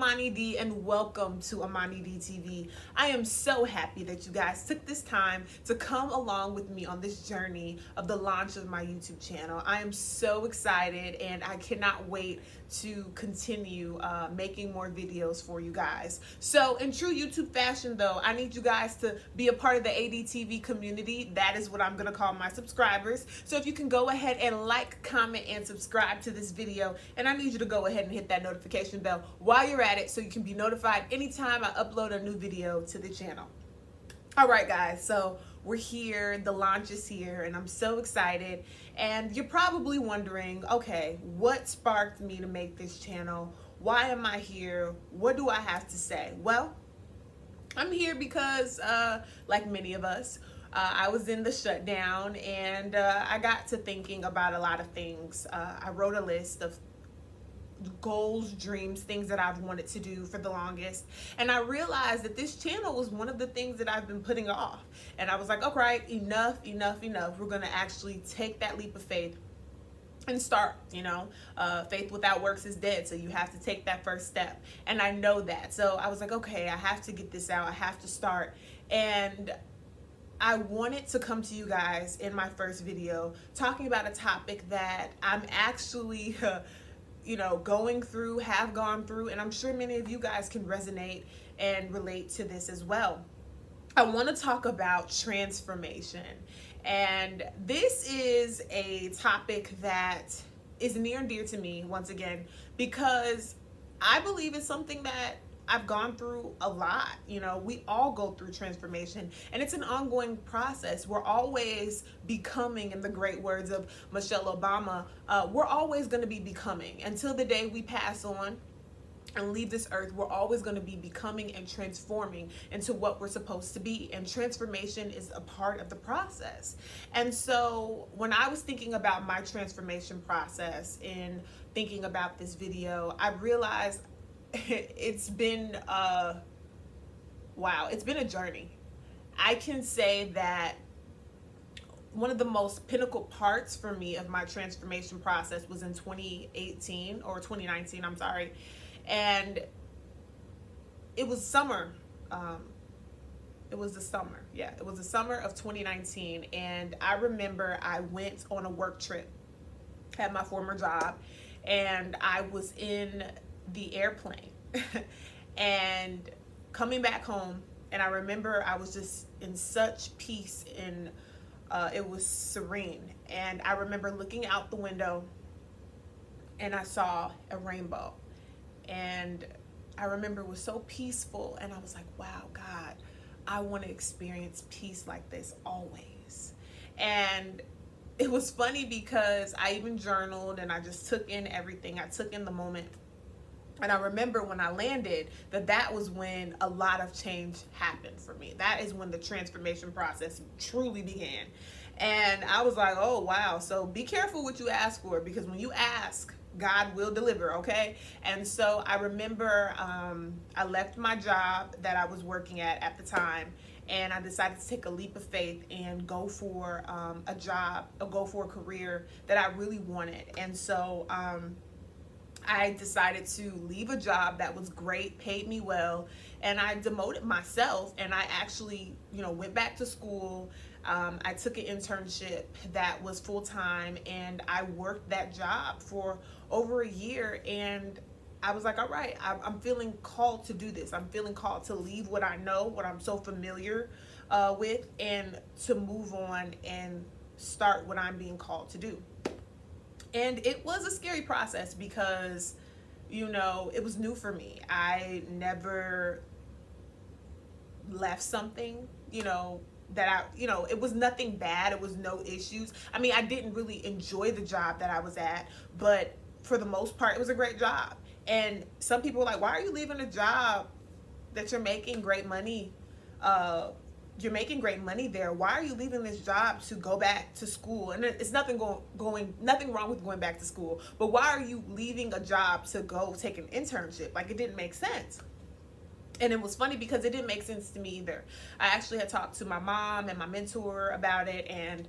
Amani D, and welcome to Amani D TV. I am so happy that you guys took this time to come along with me on this journey of the launch of my YouTube channel. I am so excited and I cannot wait to continue making more videos for you guys. So in true YouTube fashion though, I need you guys to be a part of the ADTV community. That is what I'm gonna call my subscribers. So if you can go ahead and like, comment, and subscribe to this video, and I need you to go ahead and hit that notification bell while you're at it so you can be notified anytime I upload a new video to the channel. All right, guys, so we're here, the launch is here, and I'm so excited. And you're probably wondering, okay, what sparked me to make this channel? Why am I here? What do I have to say? Well, I'm here because, like many of us, I was in the shutdown and I got to thinking about a lot of things. I wrote a list of goals, dreams, things that I've wanted to do for the longest, and I realized that this channel was one of the things that I've been putting off. And I was like, all right, enough. We're gonna actually take that leap of faith and start. Faith without works is dead, so you have to take that first step, and I know that. So I was like, okay, I have to get this out, I have to start. And I wanted to come to you guys in my first video talking about a topic that I'm actually going through, have gone through, and I'm sure many of you guys can resonate and relate to this as well. I want to talk about transformation, and this is a topic that is near and dear to me, once again, because I believe it's something that I've gone through a lot. We all go through transformation, and it's an ongoing process. We're always becoming, in the great words of Michelle Obama, we're always going to be becoming until the day we pass on and leave this earth. We're always going to be becoming and transforming into what we're supposed to be, and transformation is a part of the process. And so when I was thinking about my transformation process in thinking about this video, I realized it's been it's been a journey. I can say that one of the most pinnacle parts for me of my transformation process was in 2018 or 2019, I'm sorry. And it was summer. It was the summer. Yeah, it was the summer of 2019. And I remember I went on a work trip at my former job, and I was in the airplane and coming back home, and I remember I was just in such peace, and it was serene. And I remember looking out the window and I saw a rainbow, and I remember it was so peaceful, and I was like, wow, God, I want to experience peace like this always. And it was funny because I even journaled and I just took in everything. I took in the moment. And I remember when I landed that was when a lot of change happened for me. That is when the transformation process truly began. And I was like, oh, wow. So be careful what you ask for, because when you ask, God will deliver, okay? And so I remember I left my job that I was working at the time, and I decided to take a leap of faith and go for a job, or go for a career that I really wanted. And so I decided to leave a job that was great, paid me well, and I demoted myself, and I actually, went back to school. I took an internship that was full-time, and I worked that job for over a year, and I was like, all right, I'm feeling called to do this. I'm feeling called to leave what I know, what I'm so familiar with, and to move on and start what I'm being called to do. And it was a scary process because, it was new for me. I never left something, that it was nothing bad. It was no issues. I mean, I didn't really enjoy the job that I was at, but for the most part, it was a great job. And some people were like, why are you leaving a job that you're making great money? You're making great money there. Why are you leaving this job to go back to school? And it's nothing wrong with going back to school, but why are you leaving a job to go take an internship? Like, it didn't make sense. And it was funny because it didn't make sense to me either. I actually had talked to my mom and my mentor about it, and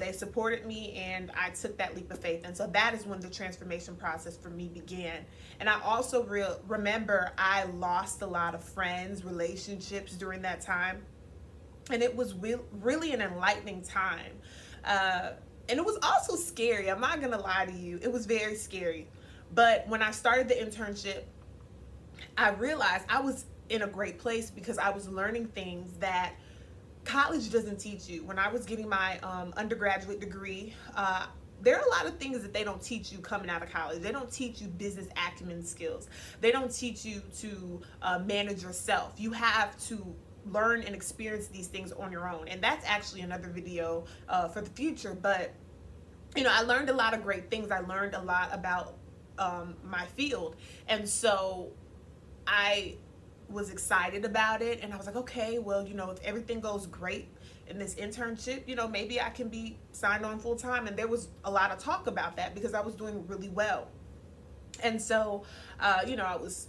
they supported me, and I took that leap of faith. And so that is when the transformation process for me began. And I also remember I lost a lot of friends, relationships during that time, and it was really an enlightening time. And it was also scary. I'm not gonna lie to you, it was very scary. But when I started the internship, I realized I was in a great place because I was learning things that college doesn't teach you. When I was getting my undergraduate degree, there are a lot of things that they don't teach you coming out of college. They don't teach you business acumen skills. They don't teach you to manage yourself. You have to learn and experience these things on your own. And that's actually another video for the future. But, I learned a lot of great things. I learned a lot about my field. And so I was excited about it, and I was like, okay, well, if everything goes great in this internship, maybe I can be signed on full time. And there was a lot of talk about that because I was doing really well. And so, I was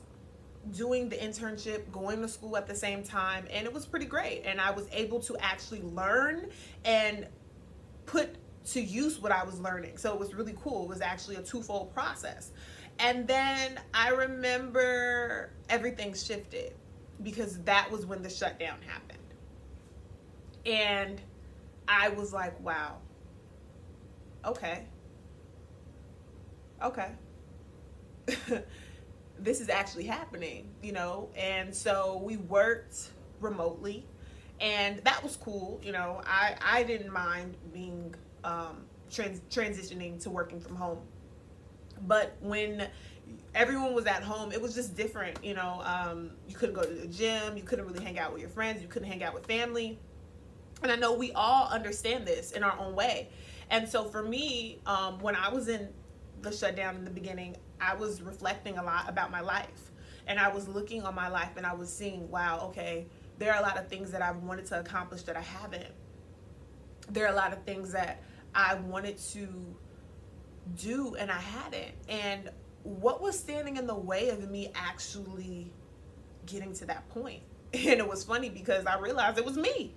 doing the internship, going to school at the same time, and it was pretty great. And I was able to actually learn and put to use what I was learning. So it was really cool. It was actually a twofold process. And then I remember everything shifted because that was when the shutdown happened. And I was like, wow, okay. This is actually happening, And so we worked remotely, and that was cool. I didn't mind being transitioning to working from home. But when everyone was at home, it was just different. You couldn't go to the gym, you couldn't really hang out with your friends, you couldn't hang out with family. And I know we all understand this in our own way. And so for me, when I was in the shutdown in the beginning, I was reflecting a lot about my life. And I was looking on my life, and I was seeing, wow, okay, there are a lot of things that I've wanted to accomplish that I haven't. There are a lot of things that I wanted to do and I hadn't. And what was standing in the way of me actually getting to that point? And it was funny because I realized it was me.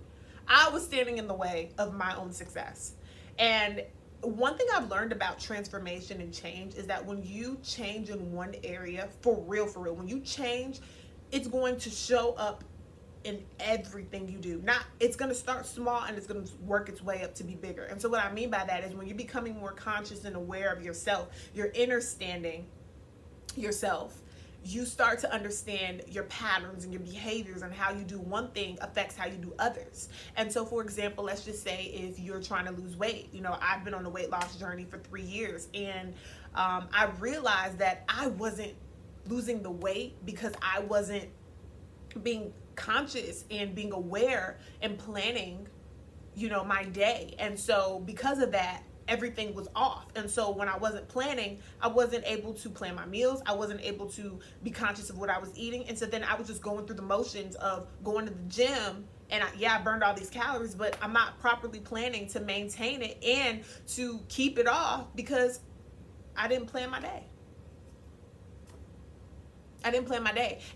I was standing in the way of my own success. And one thing I've learned about transformation and change is that when you change in one area, for real, when you change, it's going to show up in everything you do. It's going to start small and it's going to work its way up to be bigger. And so what I mean by that is when you're becoming more conscious and aware of yourself, you're understanding yourself, you start to understand your patterns and your behaviors, and how you do one thing affects how you do others. And so, for example, let's just say if you're trying to lose weight, I've been on a weight loss journey for 3 years, and I realized that I wasn't losing the weight because I wasn't being conscious and being aware and planning, my day. And so because of that, everything was off. And so when I wasn't planning, I wasn't able to plan my meals. I wasn't able to be conscious of what I was eating. And so then I was just going through the motions of going to the gym, and I burned all these calories, but I'm not properly planning to maintain it and to keep it off because I didn't plan my day.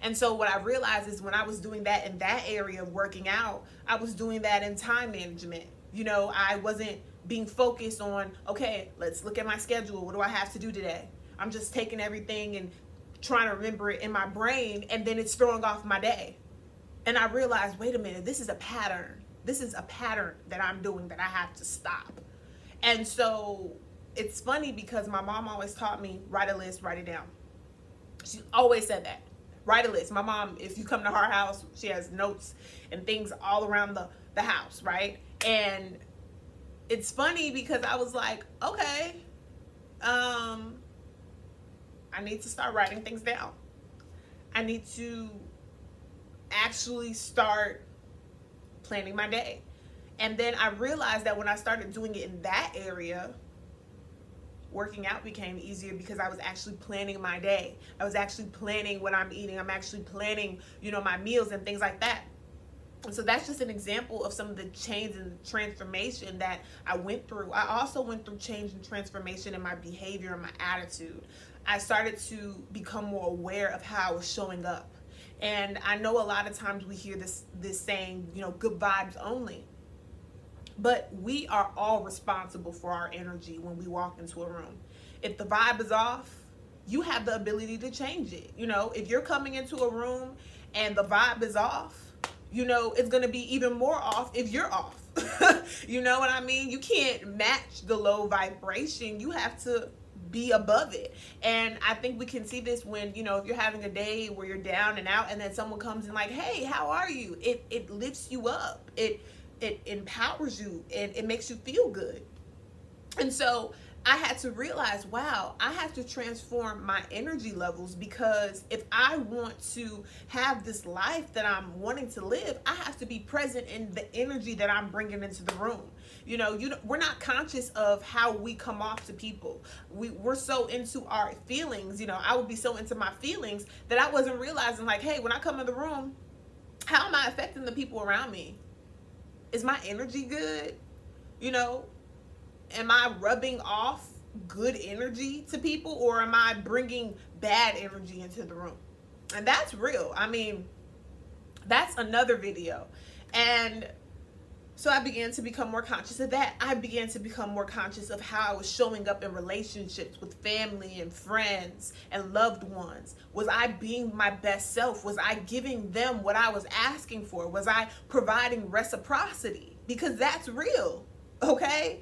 And so what I realized is when I was doing that in that area of working out, I was doing that in time management. I wasn't being focused on, okay, let's look at my schedule. What do I have to do today? I'm just taking everything and trying to remember it in my brain, and then it's throwing off my day. And I realized, wait a minute, this is a pattern. This is a pattern that I'm doing that I have to stop. And so it's funny because my mom always taught me, write a list, write it down. She always said that. Write a list. My mom, if you come to her house, she has notes and things all around the house, right? And it's funny because I was like, okay, I need to start writing things down. I need to actually start planning my day. And then I realized that when I started doing it in that area, working out became easier because I was actually planning my day. I was actually planning what I'm eating. I'm actually planning, my meals and things like that. And so that's just an example of some of the change and transformation that I went through. I also went through change and transformation in my behavior and my attitude. I started to become more aware of how I was showing up. And I know a lot of times we hear this saying, good vibes only. But we are all responsible for our energy when we walk into a room. If the vibe is off, you have the ability to change it. If you're coming into a room and the vibe is off, it's going to be even more off if you're off. You know what I mean? You can't match the low vibration. You have to be above it. And I think we can see this when, if you're having a day where you're down and out and then someone comes in like, hey, how are you? It lifts you up. It empowers you and it makes you feel good. And so I had to realize, wow, I have to transform my energy levels, because if I want to have this life that I'm wanting to live, I have to be present in the energy that I'm bringing into the room. We're not conscious of how we come off to people. We're so into our feelings. I would be so into my feelings that I wasn't realizing, like, hey, when I come in the room, how am I affecting the people around me? Is my energy good? Am I rubbing off good energy to people, or am I bringing bad energy into the room? And that's real. I mean, that's another video. And so I began to become more conscious of that. I began to become more conscious of how I was showing up in relationships with family and friends and loved ones. Was I being my best self? Was I giving them what I was asking for? Was I providing reciprocity? Because that's real, okay?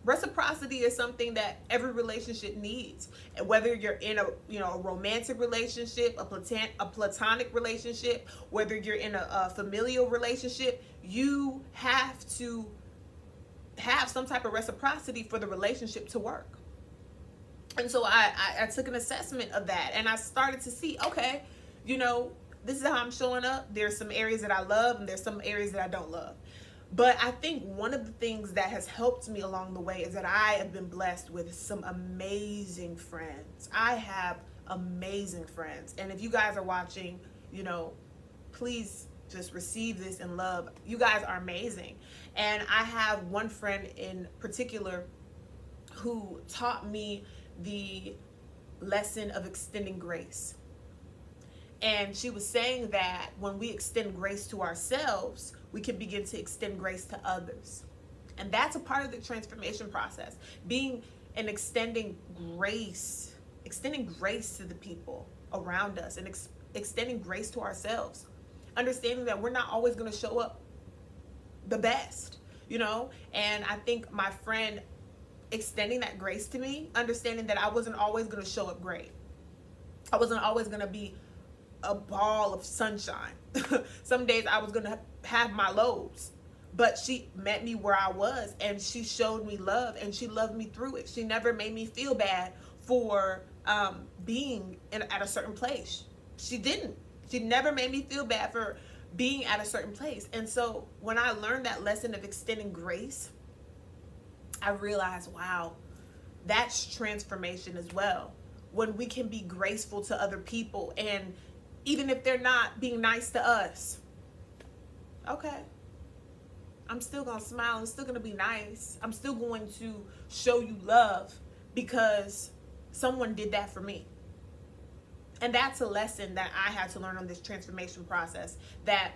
Reciprocity is something that every relationship needs. And whether you're in a romantic relationship, a platonic relationship, whether you're in a familial relationship, you have to have some type of reciprocity for the relationship to work. And so I took an assessment of that, and I started to see, okay, this is how I'm showing up. There's some areas that I love and there's some areas that I don't love. But I think one of the things that has helped me along the way is that I have been blessed with some amazing friends. I have amazing friends. And if you guys are watching, please just receive this in love. You guys are amazing. And I have one friend in particular who taught me the lesson of extending grace. And she was saying that when we extend grace to ourselves, we can begin to extend grace to others. And that's a part of the transformation process. Being and extending grace to the people around us, and extending grace to ourselves. Understanding that we're not always going to show up the best, And I think my friend extending that grace to me, understanding that I wasn't always going to show up great. I wasn't always going to be a ball of sunshine. Some days I was going to have my lows, but she met me where I was, and she showed me love, and she loved me through it. She never made me feel bad for being at a certain place. She didn't. She never made me feel bad for being at a certain place. And so when I learned that lesson of extending grace, I realized, wow, that's transformation as well. When we can be graceful to other people, and even if they're not being nice to us, okay, I'm still going to smile. I'm still going to be nice. I'm still going to show you love because someone did that for me. And that's a lesson that I had to learn on this transformation process, that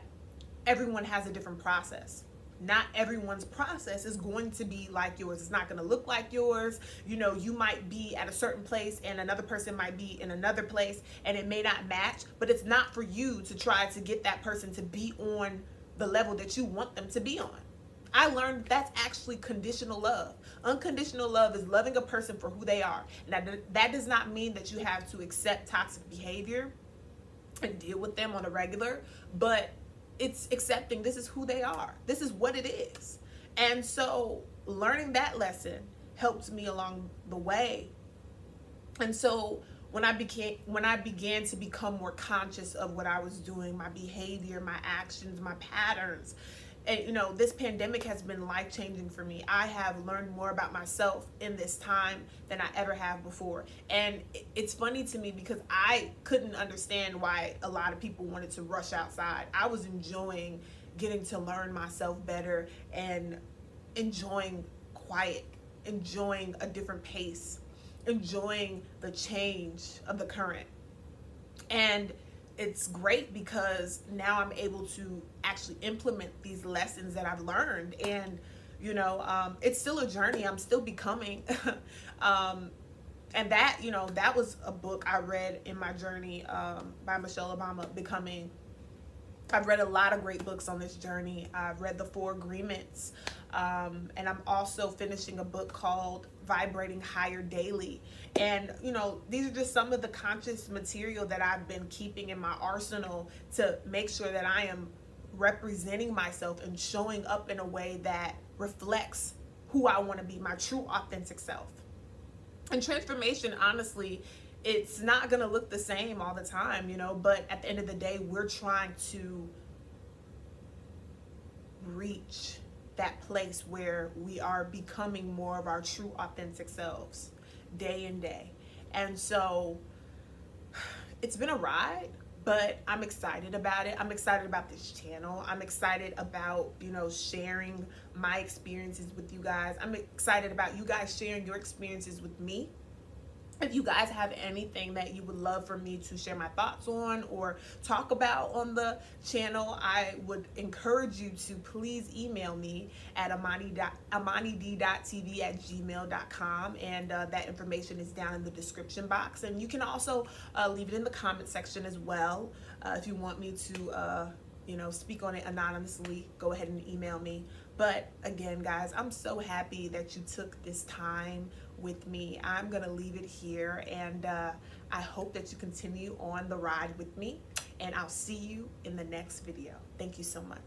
everyone has a different process. Not everyone's process is going to be like yours. It's not going to look like yours. You might be at a certain place and another person might be in another place, and it may not match, but it's not for you to try to get that person to be on the level that you want them to be on. I learned that's actually conditional love. Unconditional love is loving a person for who they are. Now, that does not mean that you have to accept toxic behavior and deal with them on a regular, but it's accepting this is who they are. This is what it is. And so learning that lesson helped me along the way. And so when I began to become more conscious of what I was doing, my behavior, my actions, my patterns, and this pandemic has been life-changing for me. I have learned more about myself in this time than I ever have before. And it's funny to me because I couldn't understand why a lot of people wanted to rush outside. I was enjoying getting to learn myself better and enjoying quiet, enjoying a different pace, enjoying the change of the current. And it's great because now I'm able to actually implement these lessons that I've learned. And it's still a journey. I'm still becoming. And that, that was a book I read in my journey, by Michelle Obama, Becoming. I've read a lot of great books on this journey. I've read The Four Agreements, and I'm also finishing a book called Vibrating Higher Daily. And, these are just some of the conscious material that I've been keeping in my arsenal to make sure that I am representing myself and showing up in a way that reflects who I want to be, my true authentic self. And transformation, honestly, it's not going to look the same all the time, but at the end of the day, we're trying to reach that place where we are becoming more of our true authentic selves day in day. And so it's been a ride, but I'm excited about it. I'm excited about this channel. I'm excited about, sharing my experiences with you guys. I'm excited about you guys sharing your experiences with me. If you guys have anything that you would love for me to share my thoughts on or talk about on the channel, I would encourage you to please email me at amanid.tv@gmail.com, and that information is down in the description box. And you can also leave it in the comment section as well. If you want me to speak on it anonymously, go ahead and email me. But again, guys, I'm so happy that you took this time with me. I'm gonna leave it here, and I hope that you continue on the ride with me, and I'll see you in the next video. Thank you so much.